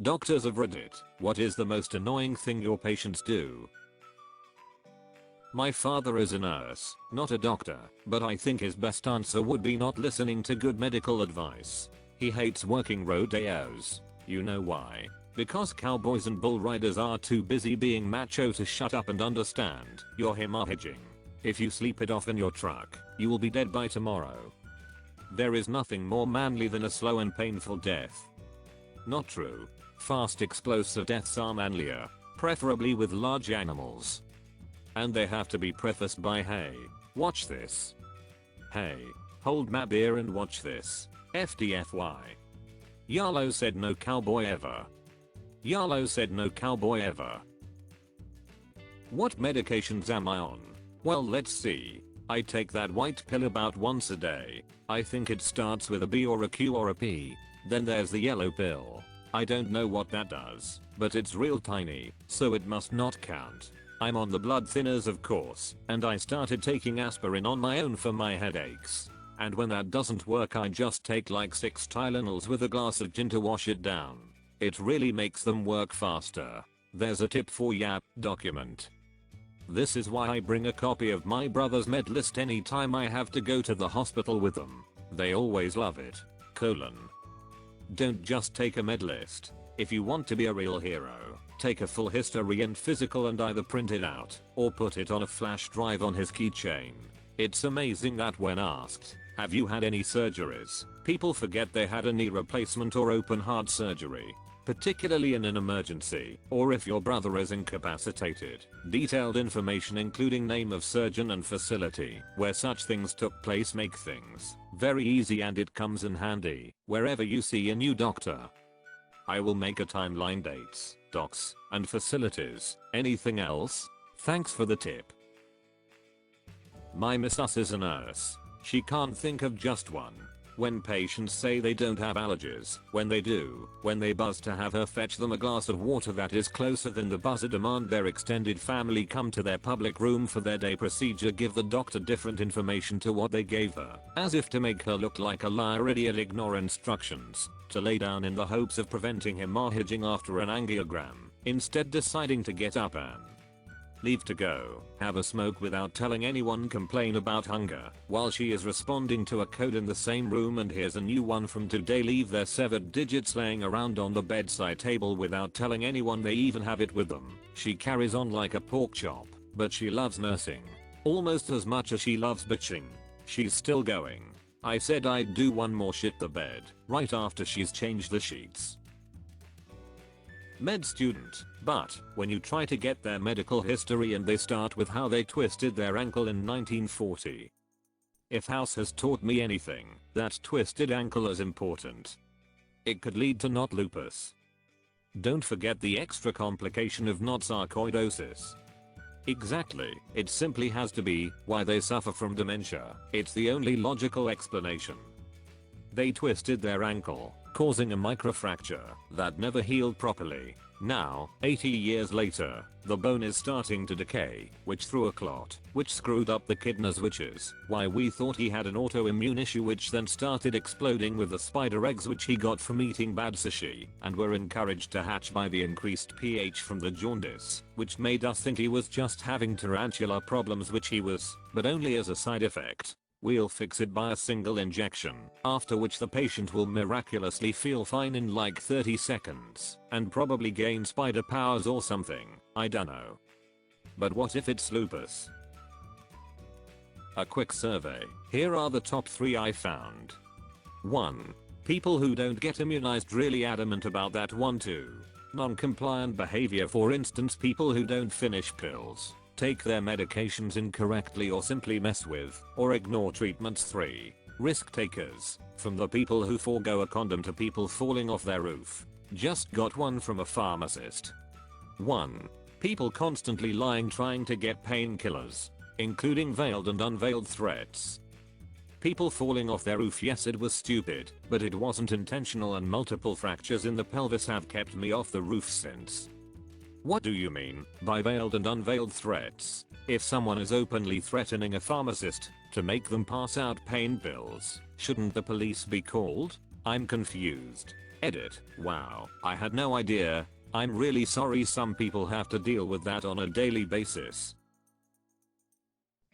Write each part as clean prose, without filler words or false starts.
Doctors of Reddit, what is the most annoying thing your patients do? My father is a nurse, not a doctor, but I think his best answer would be not listening to good medical advice. He hates working rodeos. You know why? Because cowboys and bull riders are too busy being macho to shut up and understand you're hemorrhaging. If you sleep it off in your truck, you will be dead by tomorrow. There is nothing more manly than a slow and painful death. Not true. Fast explosive deaths are manlier, preferably with large animals. And they have to be prefaced by hey, watch this. Hey, hold my beer and watch this. FDFY. Yarlo said no cowboy ever. Yarlo said no cowboy ever. What medications am I on? Well, let's see. I take that white pill about once a day. I think it starts with a B or a Q or a P. Then there's the yellow pill. I don't know what that does, but it's real tiny, so it must not count. I'm on the blood thinners of course, and I started taking aspirin on my own for my headaches. And when that doesn't work I just take like 6 Tylenols with a glass of gin to wash it down. It really makes them work faster. There's a tip for Yap document. This is why I bring a copy of my brother's med list anytime I have to go to the hospital with them. They always love it. Don't just take a med list. If you want to be a real hero, take a full history and physical and either print it out or put it on a flash drive on his keychain. It's amazing that when asked, have you had any surgeries, people forget they had a knee replacement or open heart surgery. Particularly in an emergency, or if your brother is incapacitated. Detailed information including name of surgeon and facility where such things took place make things very easy, and it comes in handy wherever you see a new doctor. I will make a timeline, dates, docs, and facilities. Anything else? Thanks for the tip. My missus is a nurse. She can't think of just one. When patients say they don't have allergies, when they do, when they buzz to have her fetch them a glass of water that is closer than the buzzer, demand their extended family come to their public room for their day procedure, give the doctor different information to what they gave her, as if to make her look like a liar idiot, ignore instructions, to lay down in the hopes of preventing hemorrhaging after an angiogram, instead deciding to get up and leave to go, have a smoke without telling anyone, complain about hunger while she is responding to a code in the same room, and here's a new one from today, leave their severed digits laying around on the bedside table without telling anyone they even have it with them. She carries on like a pork chop, but she loves nursing almost as much as she loves bitching. She's still going. I said I'd do one more shit the bed right after she's changed the sheets. Med student, but when you try to get their medical history and they start with how they twisted their ankle in 1940. If house has taught me anything, that twisted ankle is important. It could lead to not lupus. Don't forget the extra complication of not sarcoidosis. Exactly, it simply has to be why they suffer from dementia. It's the only logical explanation. They twisted their ankle, causing a microfracture that never healed properly. Now, 80 years later, the bone is starting to decay, which threw a clot, which screwed up the kidneys, which is why we thought he had an autoimmune issue, which then started exploding with the spider eggs which he got from eating bad sushi, and were encouraged to hatch by the increased pH from the jaundice, which made us think he was just having tarantula problems, which he was, but only as a side effect. We'll fix it by a single injection, after which the patient will miraculously feel fine in like 30 seconds, and probably gain spider powers or something, I dunno. But what if it's lupus? A quick survey. Here are the top 3 I found. 1. People who don't get immunized, really adamant about that one. 2. Non-compliant behavior, for instance people who don't finish pills, take their medications incorrectly, or simply mess with or ignore treatments. 3. Risk takers, from the people who forego a condom to people falling off their roof. Just got one from a pharmacist. 1. People constantly lying trying to get painkillers, including veiled and unveiled threats. People falling off their roof, yes it was stupid, but it wasn't intentional, and multiple fractures in the pelvis have kept me off the roof since. What do you mean by veiled and unveiled threats? If someone is openly threatening a pharmacist to make them pass out pain pills, shouldn't the police be called? I'm confused. Edit. Wow, I had no idea. I'm really sorry some people have to deal with that on a daily basis.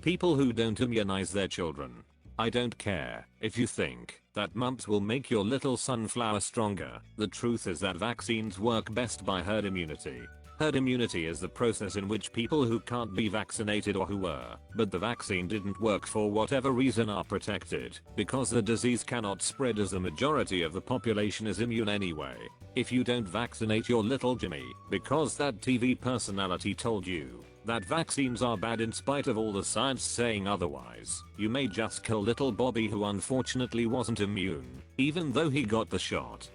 People who don't immunize their children. I don't care if you think that mumps will make your little sunflower stronger. The truth is that vaccines work best by herd immunity. Herd immunity is the process in which people who can't be vaccinated or who were, but the vaccine didn't work for whatever reason are protected, because the disease cannot spread as the majority of the population is immune anyway. If you don't vaccinate your little Jimmy, because that TV personality told you that vaccines are bad in spite of all the science saying otherwise, you may just kill little Bobby who unfortunately wasn't immune, even though he got the shot.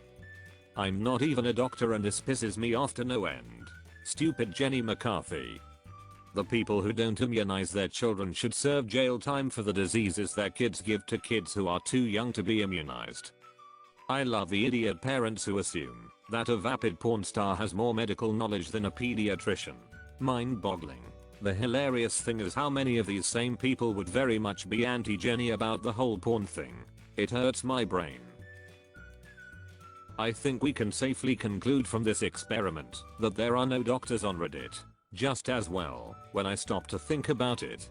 I'm not even a doctor and this pisses me off to no end. Stupid Jenny McCarthy. The people who don't immunize their children should serve jail time for the diseases their kids give to kids who are too young to be immunized. I love the idiot parents who assume that a vapid porn star has more medical knowledge than a pediatrician. Mind-boggling. The hilarious thing is how many of these same people would very much be anti-Jenny about the whole porn thing. It hurts my brain. I think we can safely conclude from this experiment that there are no doctors on Reddit. Just as well, when I stop to think about it.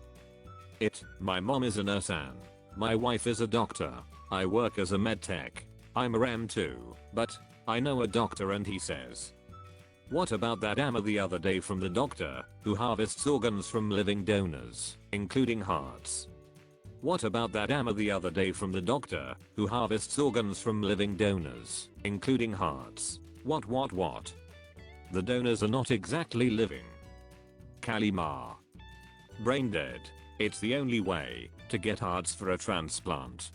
My mom is a nurse and my wife is a doctor. I work as a medtech. I'm a REM too, but I know a doctor and he says. What about that Amma the other day from the doctor who harvests organs from living donors, including hearts? What about that Amma the other day from the doctor who harvests organs from living donors, including hearts? What? The donors are not exactly living. Kalima. Brain dead. It's the only way to get hearts for a transplant.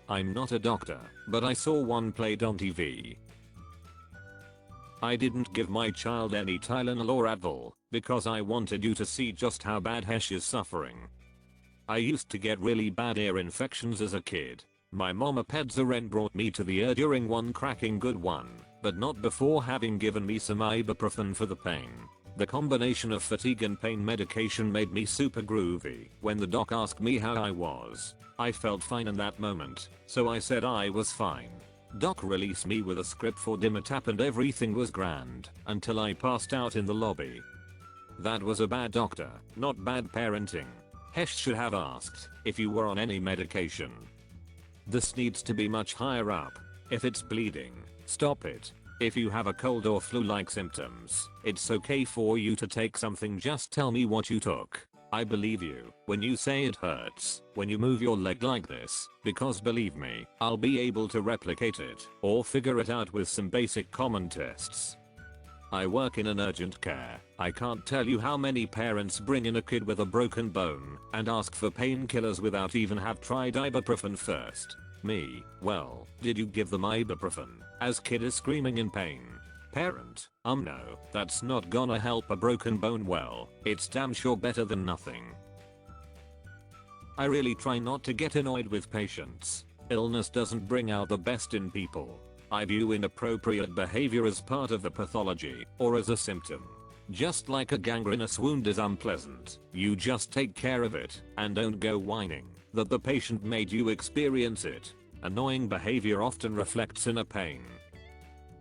I'm not a doctor, but I saw one played on TV. I didn't give my child any Tylenol or Advil because I wanted you to see just how bad Hesh is suffering. I used to get really bad ear infections as a kid. My mama Pedzaren brought me to the ER during one cracking good one, but not before having given me some ibuprofen for the pain. The combination of fatigue and pain medication made me super groovy. When the doc asked me how I was, I felt fine in that moment, so I said I was fine. Doc released me with a script for Dimetap and everything was grand until I passed out in the lobby. That was a bad doctor, not bad parenting. Hesh should have asked if you were on any medication. This needs to be much higher up. If it's bleeding, stop it. If you have a cold or flu-like symptoms, it's okay for you to take something, just tell me what you took. I believe you when you say it hurts when you move your leg like this, because believe me, I'll be able to replicate it or figure it out with some basic common tests. I work in an urgent care. I can't tell you how many parents bring in a kid with a broken bone and ask for painkillers without even have tried ibuprofen first. Me, well, did you give them ibuprofen as kid is screaming in pain? Parent, no, that's not gonna help a broken bone. Well, it's damn sure better than nothing. I really try not to get annoyed with patients. Illness doesn't bring out the best in people. I view inappropriate behavior as part of the pathology or as a symptom. Just like a gangrenous wound is unpleasant, you just take care of it and don't go whining that the patient made you experience it. Annoying behavior often reflects inner pain.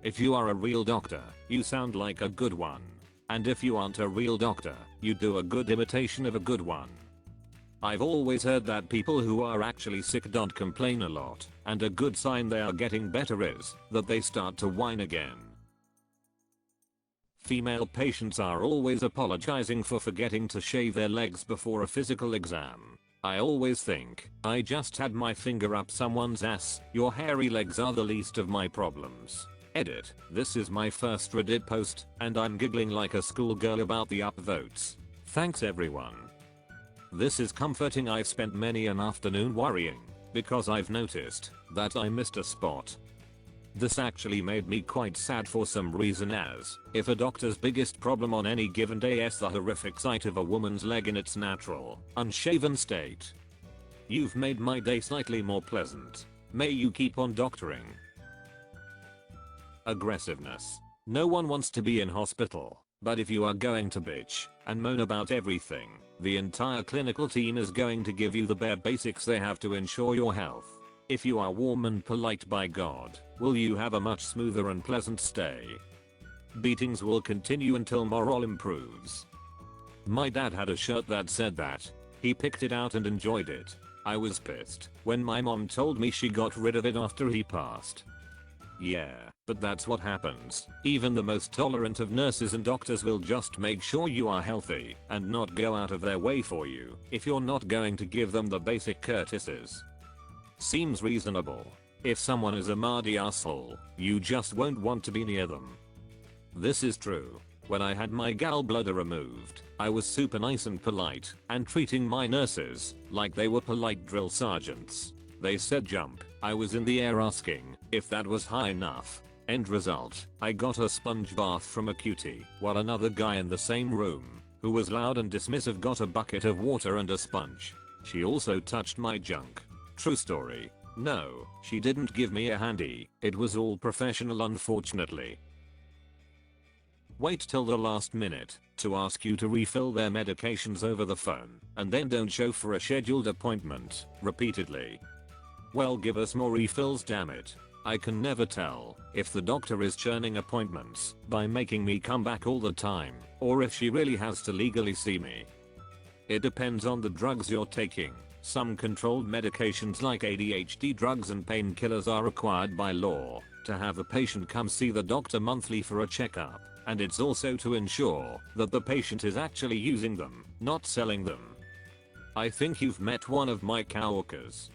If you are a real doctor, you sound like a good one. And if you aren't a real doctor, you do a good imitation of a good one. I've always heard that people who are actually sick don't complain a lot, and a good sign they are getting better is that they start to whine again. Female patients are always apologizing for forgetting to shave their legs before a physical exam. I always think, I just had my finger up someone's ass. Your hairy legs are the least of my problems. Edit. This is my first Reddit post, and I'm giggling like a schoolgirl about the upvotes. Thanks everyone. This is comforting. I've spent many an afternoon worrying because I've noticed that I missed a spot. This actually made me quite sad for some reason, as if a doctor's biggest problem on any given day is the horrific sight of a woman's leg in its natural, unshaven state. You've made my day slightly more pleasant. May you keep on doctoring. Aggressiveness. No one wants to be in hospital, but if you are going to bitch and moan about everything, the entire clinical team is going to give you the bare basics they have to ensure your health. If you are warm and polite, by God, will you have a much smoother and pleasant stay. Beatings will continue until morale improves. My dad had a shirt that said that. He picked it out and enjoyed it. I was pissed when my mom told me she got rid of it after he passed. Yeah, but that's what happens. Even the most tolerant of nurses and doctors will just make sure you are healthy and not go out of their way for you if you're not going to give them the basic courtesies. Seems reasonable. If someone is a mardy asshole, you just won't want to be near them. This is true. When I had my gallbladder removed, I was super nice and polite and treating my nurses like they were polite drill sergeants. They said jump. I was in the air asking if that was high enough. End result, I got a sponge bath from a cutie, while another guy in the same room, who was loud and dismissive, got a bucket of water and a sponge. She also touched my junk. True story. No, she didn't give me a handy. It was all professional, unfortunately. Wait till the last minute to ask you to refill their medications over the phone, and then don't show for a scheduled appointment repeatedly. Well, give us more refills, damn it. I can never tell if the doctor is churning appointments by making me come back all the time, or if she really has to legally see me. It depends on the drugs you're taking. Some controlled medications like ADHD drugs and painkillers are required by law to have the patient come see the doctor monthly for a checkup, and it's also to ensure that the patient is actually using them, not selling them. I think you've met one of my coworkers.